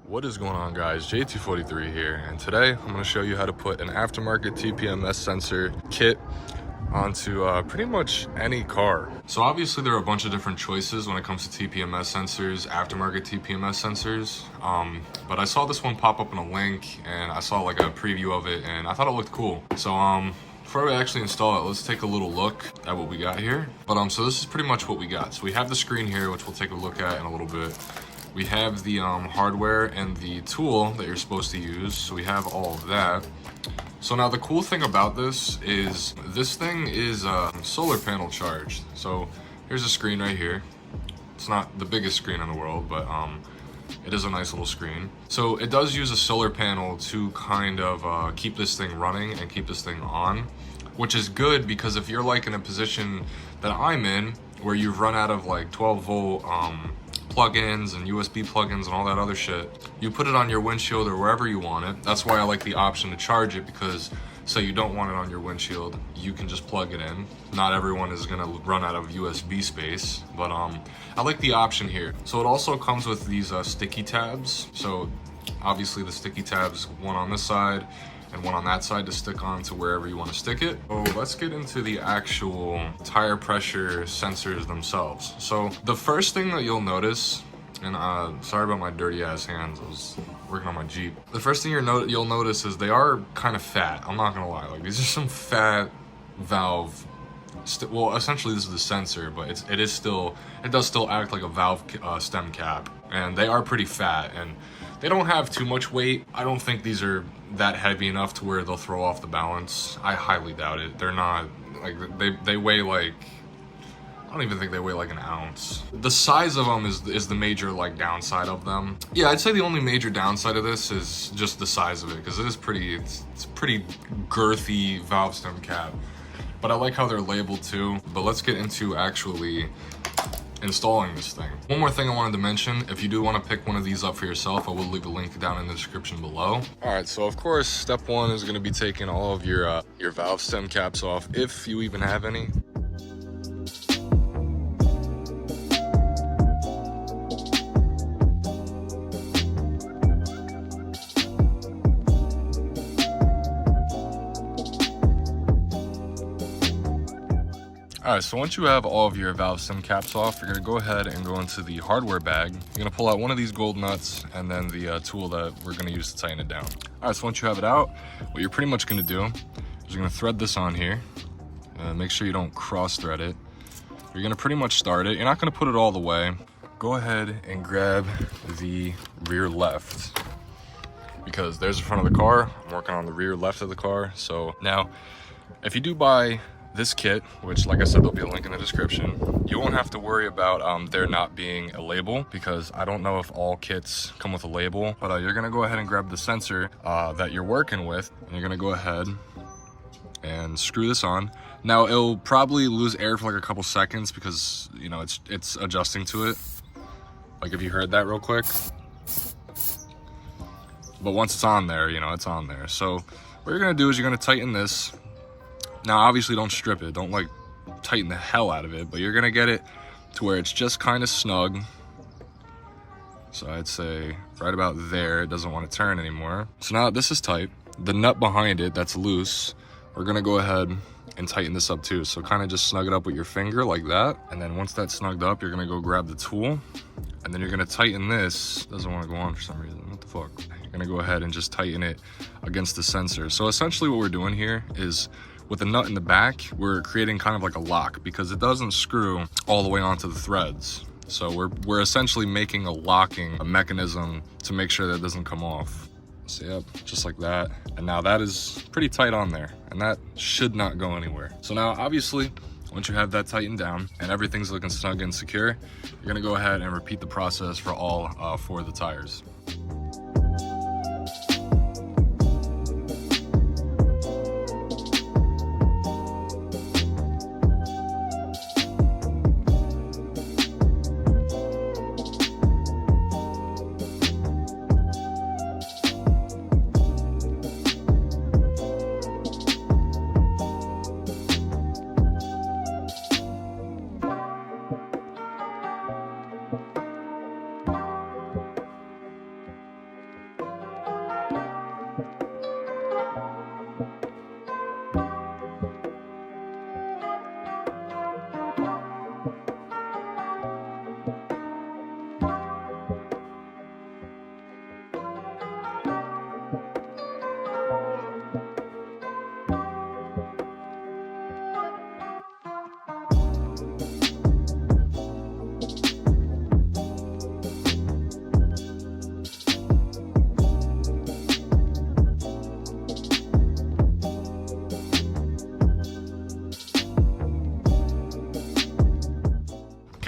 What is going on, guys? J243 here, and today I'm going to show you how to put an aftermarket TPMS sensor kit onto pretty much any car. So obviously there are a bunch of different choices when it comes to TPMS sensors, aftermarket TPMS sensors, but I saw this one pop up in a link and I saw like a preview of it and I thought it looked cool. So before we actually install it, let's take a little look at what we got here. But so this is pretty much what we got. So we have the screen here, which we'll take a look at in a little bit. We have the hardware and the tool that you're supposed to use, so we have all of that. So now the cool thing about this thing is solar panel charged. So here's a screen right here. It's not the biggest screen in the world, but it is a nice little screen. So it does use a solar panel to kind of keep this thing running and keep this thing on, which is good because if you're like in a position that I'm in, where you've run out of like 12 volt plugins and USB plugins and all that other shit, you put it on your windshield or wherever you want it. That's why I like the option to charge it, because say you don't want it on your windshield, you can just plug it in. Not everyone is gonna run out of USB space, but I like the option here. So it also comes with these sticky tabs. So obviously the sticky tabs, one on this side and one on that side to stick on to wherever you want to stick it. So let's get into the actual tire pressure sensors themselves. So the first thing that you'll notice, and sorry about my dirty ass hands, I was working on my Jeep. The first thing you'll notice is they are kind of fat. I'm not gonna lie, like these are some fat valve. Well, essentially this is the sensor, but it does still act like a valve stem cap, and they are pretty fat and they don't have too much weight. I don't think these are that heavy enough to where they'll throw off the balance. I highly doubt it. They're not, like, they weigh like, I don't even think they weigh like an ounce. The size of them is the major like downside of them. Yeah, I'd say the only major downside of this is just the size of it, because it's pretty girthy valve stem cap. But I like how they're labeled too. But let's get into actually installing this thing. One more thing I wanted to mention, if you do want to pick one of these up for yourself, I will leave a link down in the description below. All right, so of course, step one is going to be taking all of your valve stem caps off, if you even have any. All right, so once you have all of your valve stem caps off, you're gonna go ahead and go into the hardware bag. You're gonna pull out one of these gold nuts and then the tool that we're gonna use to tighten it down. All right, so once you have it out, what you're pretty much gonna do is you're gonna thread this on here. Make sure you don't cross thread it. You're gonna pretty much start it. You're not gonna put it all the way. Go ahead and grab the rear left, because there's the front of the car. I'm working on the rear left of the car. So now, if you do buy this kit, which like I said, there'll be a link in the description, you won't have to worry about there not being a label, because I don't know if all kits come with a label. But you're gonna go ahead and grab the sensor that you're working with, and you're gonna go ahead and screw this on. Now it'll probably lose air for like a couple seconds because, you know, it's adjusting to it. Like if you heard that real quick. But once it's on there, you know, it's on there. So what you're gonna do is you're gonna tighten this. Now, obviously don't strip it, don't like tighten the hell out of it, but you're gonna get it to where it's just kind of snug. So I'd say right about there, it doesn't want to turn anymore. So now this is tight. The nut behind it that's loose, we're gonna go ahead and tighten this up too. So kind of just snug it up with your finger like that. And then once that's snugged up, you're gonna go grab the tool, and then you're gonna tighten this. Doesn't want to go on for some reason, what the fuck? You're gonna go ahead and just tighten it against the sensor. So essentially what we're doing here is, with the nut in the back, we're creating kind of like a lock, because it doesn't screw all the way onto the threads. So we're essentially making a locking mechanism to make sure that it doesn't come off. So yep, just like that. And now that is pretty tight on there, and that should not go anywhere. So now obviously, once you have that tightened down and everything's looking snug and secure, you're gonna go ahead and repeat the process for all 4 of the tires.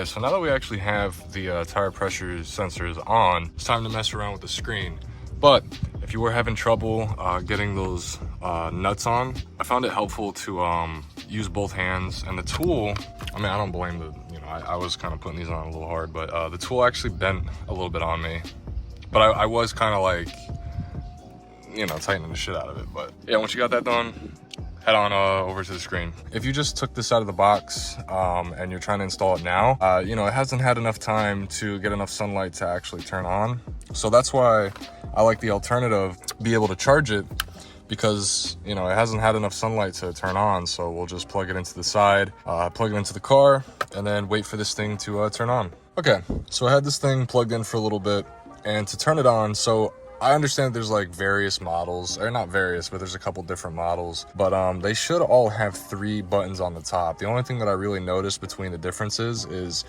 Yeah, so now that we actually have the tire pressure sensors on, it's time to mess around with the screen. But if you were having trouble getting those nuts on, I found it helpful to use both hands. And the tool, I mean, I don't blame I was kind of putting these on a little hard, but the tool actually bent a little bit on me. But I was kind of like, tightening the shit out of it. But yeah, once you got that done, head on over to the screen. If you just took this out of the box and you're trying to install it now, it hasn't had enough time to get enough sunlight to actually turn on. So that's why I like the alternative, be able to charge it, because it hasn't had enough sunlight to turn on. So we'll just plug it into the side, plug it into the car, and then wait for this thing to turn on. Okay, so I had this thing plugged in for a little bit, and to turn it on, so I understand there's like various models, or not various, but there's a couple different models, but they should all have 3 buttons on the top. The only thing that I really noticed between the differences is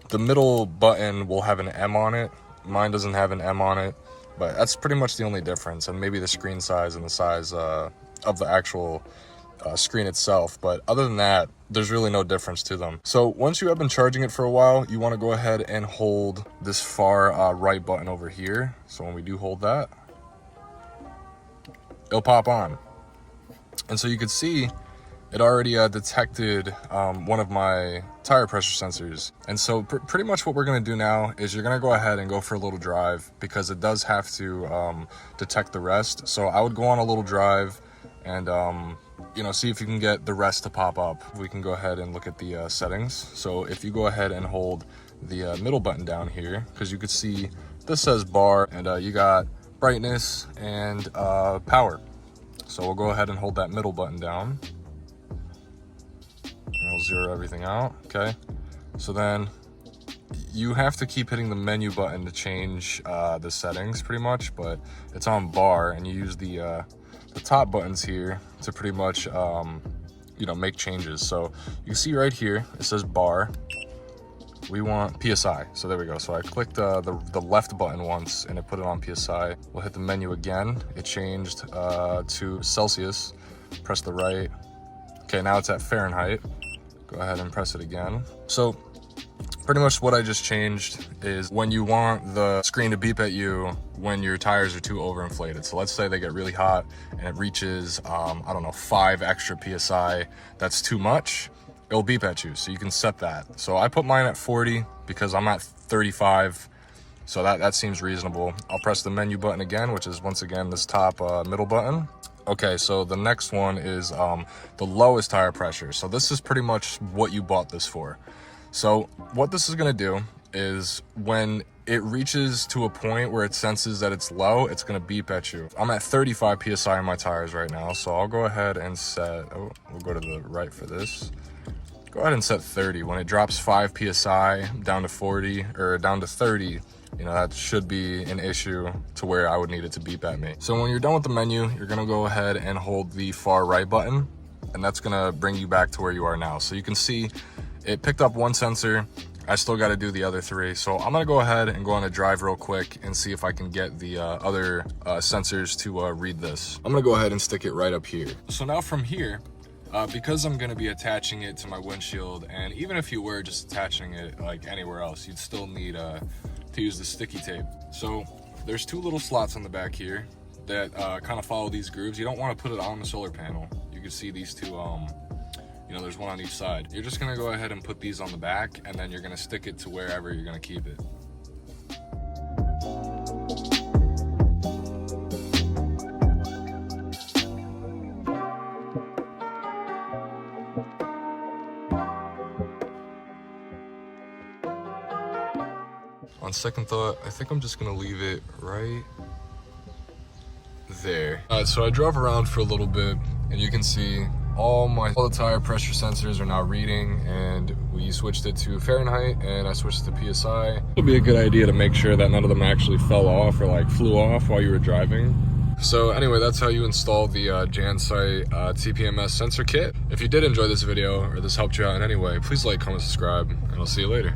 the middle button will have an M on it. Mine doesn't have an M on it, but that's pretty much the only difference, and maybe the screen size and the size of the actual screen itself. But other than that, there's really no difference to them. So once you have been charging it for a while, you want to go ahead and hold this far right button over here. So when we do hold that, it'll pop on. And so you can see it already detected one of my tire pressure sensors. And so pretty much what we're gonna do now is you're gonna go ahead and go for a little drive, because it does have to detect the rest. So I would go on a little drive and see if you can get the rest to pop up. We can go ahead and look at the settings. So if you go ahead and hold the middle button down here, because you could see this says bar, and you got brightness and power. So we'll go ahead and hold that middle button down. We'll zero everything out. Okay, so then you have to keep hitting the menu button to change the settings pretty much, but it's on bar, and you use the top buttons here to pretty much make changes. So you can see right here it says bar, we want PSI. So there we go. So I clicked the left button once and it put it on PSI. We'll hit the menu again, it changed to Celsius. Press the right. Okay, now it's at Fahrenheit. Go ahead and press it again. So pretty much what I just changed is when you want the screen to beep at you when your tires are too overinflated. So let's say they get really hot and it reaches, 5 extra PSI. That's too much. It'll beep at you. So you can set that. So I put mine at 40 because I'm at 35. So that seems reasonable. I'll press the menu button again, which is once again this top middle button. Okay, so the next one is the lowest tire pressure. So this is pretty much what you bought this for. So what this is gonna do is when it reaches to a point where it senses that it's low, it's gonna beep at you. I'm at 35 PSI in my tires right now, so I'll go ahead and set, we'll go to the right for this. Go ahead and set 30. When it drops 5 PSI down to 40 or down to 30, that should be an issue to where I would need it to beep at me. So when you're done with the menu, you're gonna go ahead and hold the far right button, and that's gonna bring you back to where you are now. So you can see it picked up 1 sensor. I still got to do the other 3. So I'm gonna go ahead and go on a drive real quick and see if I can get the other sensors to read this. I'm gonna go ahead and stick it right up here. So now from here, because I'm gonna be attaching it to my windshield, and even if you were just attaching it like anywhere else, you'd still need to use the sticky tape. So there's 2 little slots on the back here that kind of follow these grooves. You don't want to put it on the solar panel. You can see these 2, there's 1 on each side. You're just gonna go ahead and put these on the back, and then you're gonna stick it to wherever you're gonna keep it. On second thought, I think I'm just gonna leave it right there. So I drove around for a little bit, and you can see all the tire pressure sensors are now reading, and we switched it to Fahrenheit and I switched to PSI. It'll be a good idea to make sure that none of them actually fell off or flew off while you were driving. So anyway, that's how you install the Jansite TPMS sensor kit. If you did enjoy this video or this helped you out in any way, please like, comment, subscribe, and I'll see you later.